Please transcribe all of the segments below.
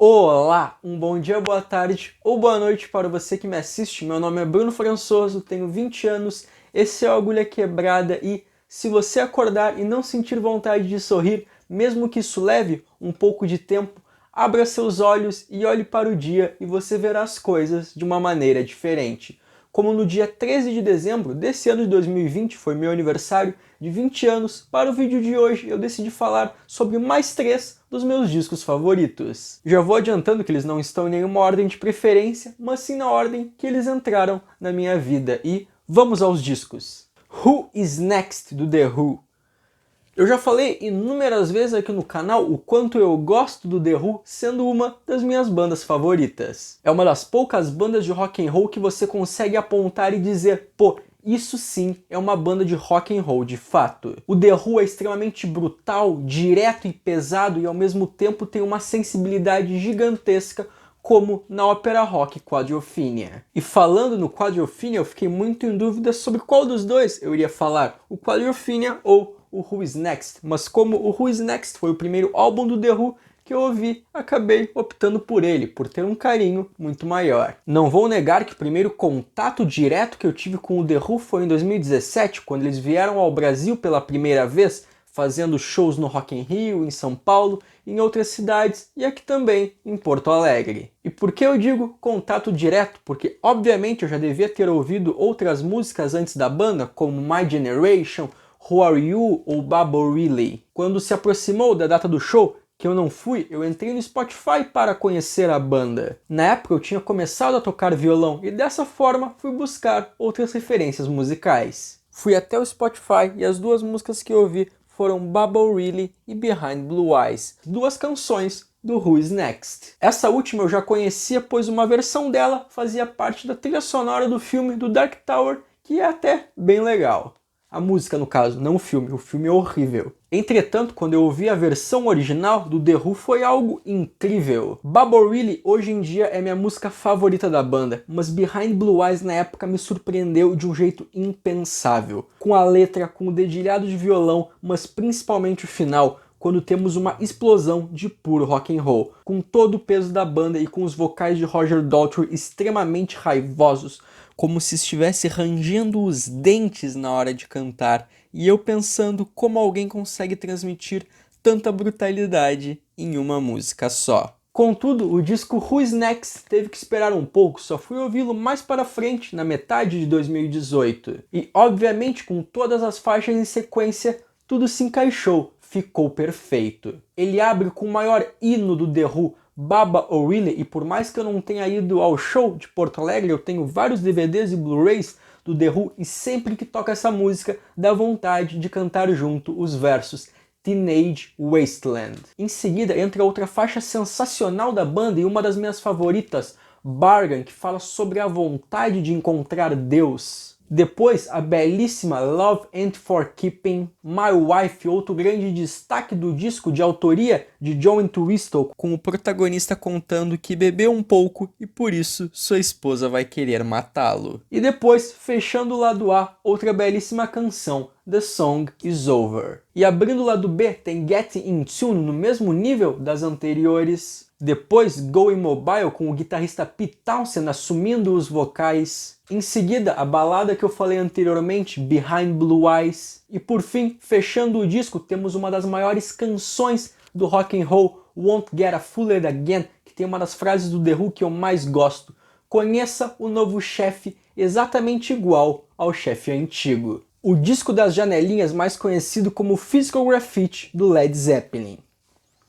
Olá, um bom dia, boa tarde ou boa noite para você que me assiste. Meu nome é Bruno Françoso, tenho 20 anos, esse é o Agulha Quebrada e se você acordar e não sentir vontade de sorrir, mesmo que isso leve um pouco de tempo, abra seus olhos e olhe para o dia e você verá as coisas de uma maneira diferente. Como no dia 13 de dezembro desse ano de 2020 foi meu aniversário de 20 anos, para o vídeo de hoje eu decidi falar sobre mais 3 dos meus discos favoritos. Já vou adiantando que eles não estão em nenhuma ordem de preferência, mas sim na ordem que eles entraram na minha vida. E vamos aos discos. Who is Next, do The Who. Eu já falei inúmeras vezes aqui no canal o quanto eu gosto do The Who, sendo uma das minhas bandas favoritas. É uma das poucas bandas de rock and roll que você consegue apontar e dizer, pô, isso sim é uma banda de rock and roll de fato. O The Who é extremamente brutal, direto e pesado e ao mesmo tempo tem uma sensibilidade gigantesca, como na ópera rock Quadrophenia. E falando no Quadrophenia, eu fiquei muito em dúvida sobre qual dos dois eu iria falar, o Quadrophenia ou o Who is Next, mas como o Who is Next foi o primeiro álbum do The Who que eu ouvi, acabei optando por ele, por ter um carinho muito maior. Não vou negar que o primeiro contato direto que eu tive com o The Who foi em 2017, quando eles vieram ao Brasil pela primeira vez, fazendo shows no Rock in Rio, em São Paulo, em outras cidades e aqui também em Porto Alegre. E por que eu digo contato direto? Porque obviamente eu já devia ter ouvido outras músicas antes da banda, como My Generation, Who Are You ou Bubble Really. Quando se aproximou da data do show, que eu não fui, eu entrei no Spotify para conhecer a banda. Na época eu tinha começado a tocar violão e dessa forma fui buscar outras referências musicais. Fui até o Spotify e as duas músicas que eu ouvi foram Bubble Really e Behind Blue Eyes, duas canções do Who is Next. Essa última eu já conhecia, pois uma versão dela fazia parte da trilha sonora do filme do Dark Tower, que é até bem legal. A música, no caso, não o filme é horrível. Entretanto, quando eu ouvi a versão original do The Who foi algo incrível. Bubble Really hoje em dia é minha música favorita da banda, mas Behind Blue Eyes na época me surpreendeu de um jeito impensável. Com a letra, com o dedilhado de violão, mas principalmente o final, quando temos uma explosão de puro rock and roll, com todo o peso da banda e com os vocais de Roger Daltrey extremamente raivosos, como se estivesse rangendo os dentes na hora de cantar, e eu pensando como alguém consegue transmitir tanta brutalidade em uma música só. Contudo, o disco Who is Next teve que esperar um pouco, só fui ouvi-lo mais para frente, na metade de 2018. E obviamente com todas as faixas em sequência, tudo se encaixou, ficou perfeito. Ele abre com o maior hino do The Who, Baba O'Reilly, e por mais que eu não tenha ido ao show de Porto Alegre, eu tenho vários DVDs e Blu-rays do The Who e sempre que toca essa música dá vontade de cantar junto os versos Teenage Wasteland. Em seguida entra outra faixa sensacional da banda e uma das minhas favoritas, Bargain, que fala sobre a vontade de encontrar Deus. Depois, a belíssima Love Ain't For Keeping, My Wife, outro grande destaque do disco de autoria de John Entwistle, com o protagonista contando que bebeu um pouco e por isso sua esposa vai querer matá-lo. E depois, fechando o lado A, outra belíssima canção, The Song Is Over. E abrindo o lado B, tem Getting In Tune no mesmo nível das anteriores. Depois, Going Mobile, com o guitarrista Pete Townshend assumindo os vocais. Em seguida, a balada que eu falei anteriormente, Behind Blue Eyes. E por fim, fechando o disco, temos uma das maiores canções do rock and roll, Won't Get a Fooled Again, que tem uma das frases do The Who que eu mais gosto. Conheça o novo chefe exatamente igual ao chefe antigo. O disco das janelinhas, mais conhecido como Physical Graffiti, do Led Zeppelin.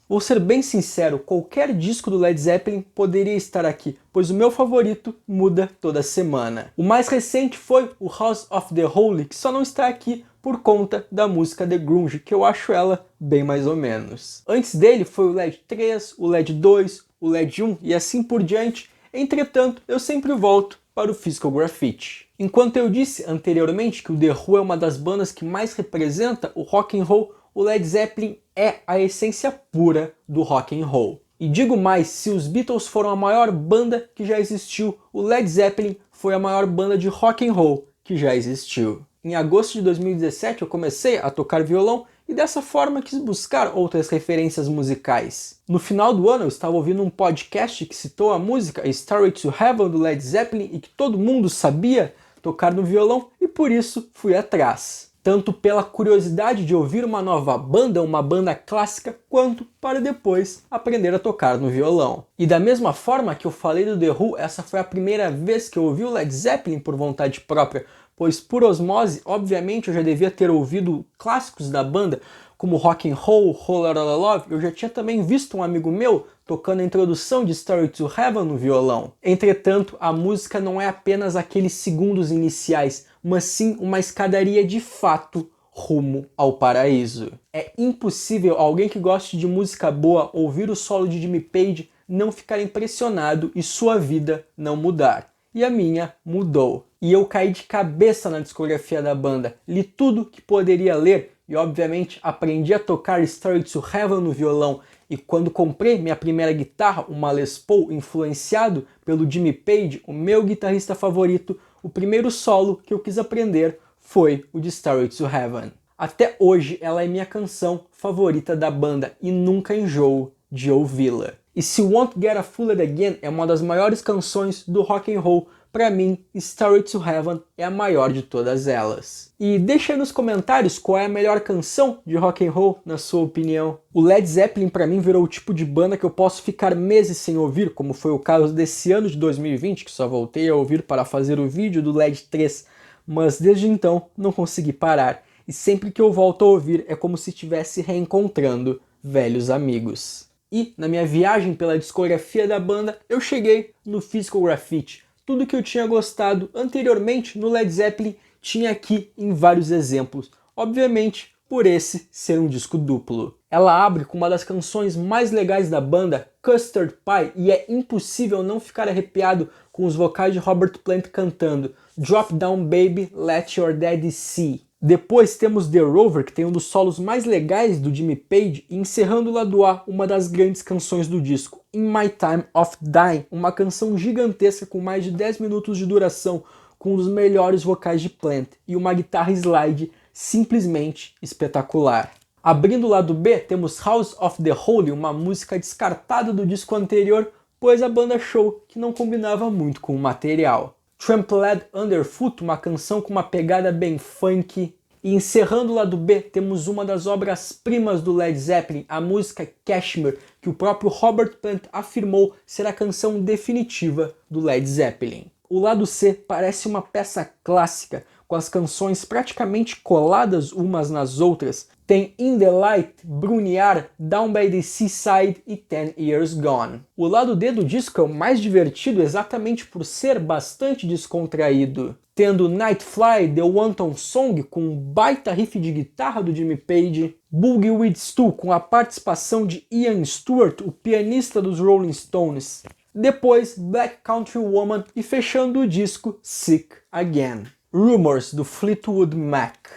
Vou ser bem sincero, qualquer disco do Led Zeppelin poderia estar aqui, pois o meu favorito muda toda semana. O mais recente foi o House of the Holy, que só não está aqui por conta da música The Grunge, que eu acho ela bem mais ou menos. Antes dele foi o Led 3, o Led 2, o Led 1 e assim por diante. Entretanto, eu sempre volto para o Physical Graffiti. Enquanto eu disse anteriormente que o The Who é uma das bandas que mais representa o rock and roll, o Led Zeppelin é a essência pura do rock and roll. E digo mais, se os Beatles foram a maior banda que já existiu, o Led Zeppelin foi a maior banda de rock and roll que já existiu. Em agosto de 2017 eu comecei a tocar violão e dessa forma quis buscar outras referências musicais. No final do ano eu estava ouvindo um podcast que citou a música Stairway to Heaven do Led Zeppelin e que todo mundo sabia tocar no violão e por isso fui atrás. Tanto pela curiosidade de ouvir uma nova banda, uma banda clássica, quanto para depois aprender a tocar no violão. E da mesma forma que eu falei do The Who, essa foi a primeira vez que eu ouvi o Led Zeppelin por vontade própria, pois por osmose, obviamente eu já devia ter ouvido clássicos da banda, como Rock and Roll, Whole Lotta Love. Eu já tinha também visto um amigo meu tocando a introdução de Stairway to Heaven no violão. Entretanto, a música não é apenas aqueles segundos iniciais, mas sim uma escadaria de fato rumo ao paraíso. É impossível alguém que goste de música boa ouvir o solo de Jimmy Page, não ficar impressionado e sua vida não mudar. E a minha mudou. E eu caí de cabeça na discografia da banda, li tudo que poderia ler e obviamente aprendi a tocar Stairway to Heaven no violão. E quando comprei minha primeira guitarra, uma Les Paul, influenciado pelo Jimmy Page, o meu guitarrista favorito, o primeiro solo que eu quis aprender foi o de Stairway to Heaven. Até hoje ela é minha canção favorita da banda e nunca enjoo de ouvi-la. E se Won't Get a Fooled Again é uma das maiores canções do rock and roll, para mim, Stairway to Heaven é a maior de todas elas. E deixa aí nos comentários qual é a melhor canção de rock and roll, na sua opinião. O Led Zeppelin para mim virou o tipo de banda que eu posso ficar meses sem ouvir, como foi o caso desse ano de 2020, que só voltei a ouvir para fazer o vídeo do Led 3, mas desde então não consegui parar. E sempre que eu volto a ouvir é como se estivesse reencontrando velhos amigos. E na minha viagem pela discografia da banda, eu cheguei no Physical Graffiti. Tudo que eu tinha gostado anteriormente no Led Zeppelin tinha aqui em vários exemplos. Obviamente, por esse ser um disco duplo. Ela abre com uma das canções mais legais da banda, Custard Pie, e é impossível não ficar arrepiado com os vocais de Robert Plant cantando Drop Down Baby, Let Your Daddy See. Depois temos The Rover, que tem um dos solos mais legais do Jimmy Page, e encerrando o lado A, uma das grandes canções do disco, In My Time of Dying, uma canção gigantesca com mais de 10 minutos de duração, com um dos melhores vocais de Plant, e uma guitarra slide simplesmente espetacular. Abrindo o lado B, temos House of the Holy, uma música descartada do disco anterior, pois a banda achou que não combinava muito com o material. Trampled Underfoot, uma canção com uma pegada bem funk. E encerrando o lado B, temos uma das obras-primas do Led Zeppelin, a música Kashmir, que o próprio Robert Plant afirmou ser a canção definitiva do Led Zeppelin. O lado C parece uma peça clássica, com as canções praticamente coladas umas nas outras. Tem In the Light, Bruniar, Down by the Seaside e 10 Years Gone. O lado D do disco é o mais divertido exatamente por ser bastante descontraído, tendo Nightfly, The Wanton Song com um baita riff de guitarra do Jimmy Page, Boogie with Stu com a participação de Ian Stewart, o pianista dos Rolling Stones, depois Black Country Woman e fechando o disco Sick Again. Rumors, do Fleetwood Mac.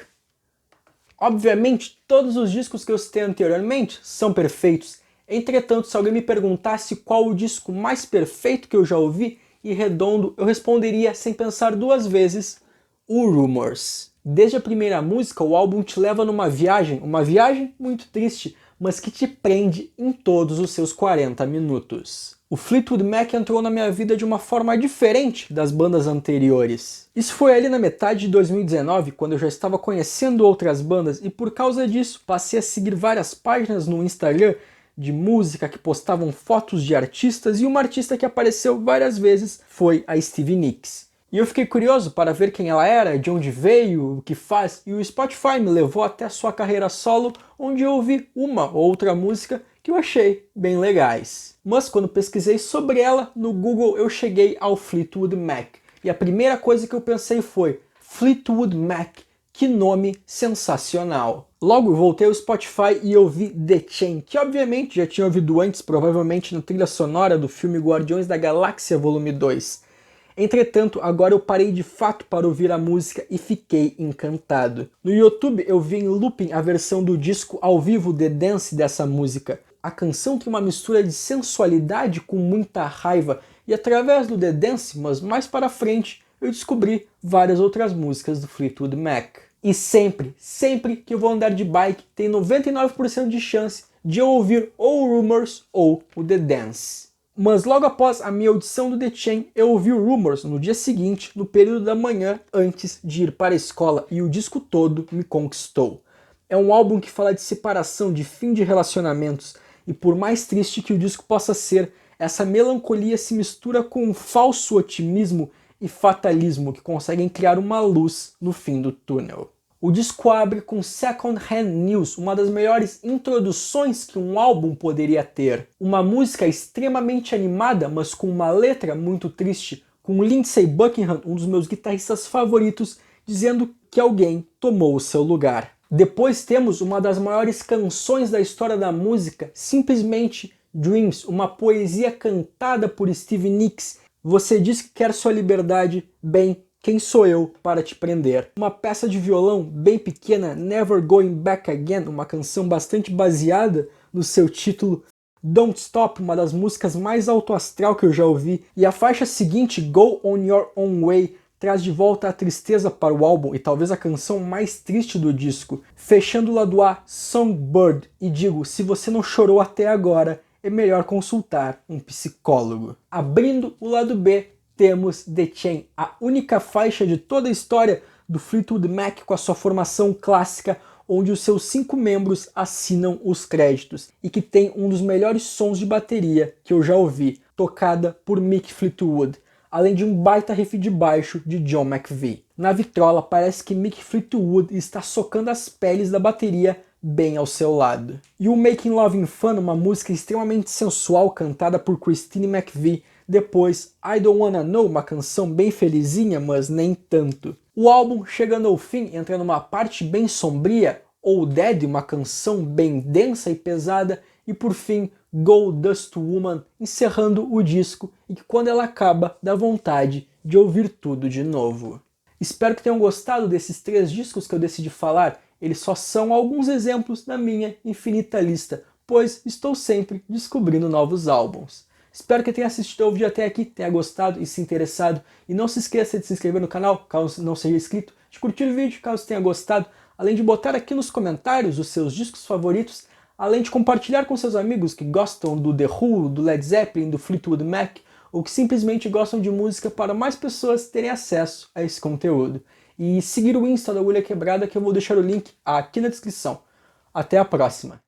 Obviamente, todos os discos que eu citei anteriormente são perfeitos. Entretanto, se alguém me perguntasse qual o disco mais perfeito que eu já ouvi e redondo, eu responderia sem pensar duas vezes, o Rumors. Desde a primeira música, o álbum te leva numa viagem, uma viagem muito triste, mas que te prende em todos os seus 40 minutos. O Fleetwood Mac entrou na minha vida de uma forma diferente das bandas anteriores. Isso foi ali na metade de 2019, quando eu já estava conhecendo outras bandas e por causa disso passei a seguir várias páginas no Instagram de música que postavam fotos de artistas e uma artista que apareceu várias vezes foi a Stevie Nicks. E eu fiquei curioso para ver quem ela era, de onde veio, o que faz, e o Spotify me levou até a sua carreira solo, onde eu ouvi uma ou outra música que eu achei bem legais. Mas quando pesquisei sobre ela, no Google eu cheguei ao Fleetwood Mac. E a primeira coisa que eu pensei foi, Fleetwood Mac, que nome sensacional. Logo voltei ao Spotify e ouvi The Chain, que obviamente já tinha ouvido antes, provavelmente na trilha sonora do filme Guardiões da Galáxia Volume 2. Entretanto, agora eu parei de fato para ouvir a música e fiquei encantado. No YouTube eu vi em looping a versão do disco ao vivo The Dance dessa música. A canção tem uma mistura de sensualidade com muita raiva e através do The Dance, mas mais para frente, eu descobri várias outras músicas do Fleetwood Mac. E sempre que eu vou andar de bike, tem 99% de chance de eu ouvir ou o Rumours ou o The Dance. Mas logo após a minha audição do The Chain, eu ouvi o Rumours no dia seguinte, no período da manhã, antes de ir para a escola, e o disco todo me conquistou. É um álbum que fala de separação, de fim de relacionamentos, e por mais triste que o disco possa ser, essa melancolia se mistura com um falso otimismo e fatalismo que conseguem criar uma luz no fim do túnel. O disco abre com Second Hand News, uma das melhores introduções que um álbum poderia ter. Uma música extremamente animada, mas com uma letra muito triste, com Lindsey Buckingham, um dos meus guitarristas favoritos, dizendo que alguém tomou o seu lugar. Depois temos uma das maiores canções da história da música, simplesmente Dreams, uma poesia cantada por Stevie Nicks. Você diz que quer sua liberdade, bem, quem sou eu para te prender? Uma peça de violão bem pequena, Never Going Back Again, uma canção bastante baseada no seu título. Don't Stop, uma das músicas mais alto astral que eu já ouvi. E a faixa seguinte, Go On Your Own Way, traz de volta a tristeza para o álbum e talvez a canção mais triste do disco. Fechando o lado A, Songbird, e digo, se você não chorou até agora, é melhor consultar um psicólogo. Abrindo o lado B, temos The Chain, a única faixa de toda a história do Fleetwood Mac com a sua formação clássica, onde os seus 5 membros assinam os créditos, e que tem um dos melhores sons de bateria que eu já ouvi, tocada por Mick Fleetwood, além de um baita riff de baixo de John McVie. Na vitrola parece que Mick Fleetwood está socando as peles da bateria bem ao seu lado. E o Making Love in Fun, uma música extremamente sensual cantada por Christine McVie. Depois, I Don't Wanna Know, uma canção bem felizinha, mas nem tanto. O álbum, chegando ao fim, entra numa parte bem sombria, ou Dead, uma canção bem densa e pesada, e por fim, Gold Dust Woman, encerrando o disco, e que quando ela acaba, dá vontade de ouvir tudo de novo. Espero que tenham gostado desses 3 discos que eu decidi falar. Eles só são alguns exemplos da minha infinita lista, pois estou sempre descobrindo novos álbuns. Espero que tenha assistido ao vídeo até aqui, tenha gostado e se interessado. E não se esqueça de se inscrever no canal, caso não seja inscrito, de curtir o vídeo, caso tenha gostado, além de botar aqui nos comentários os seus discos favoritos, além de compartilhar com seus amigos que gostam do The Who, do Led Zeppelin, do Fleetwood Mac, ou que simplesmente gostam de música para mais pessoas terem acesso a esse conteúdo. E seguir o Insta da Agulha Quebrada, que eu vou deixar o link aqui na descrição. Até a próxima!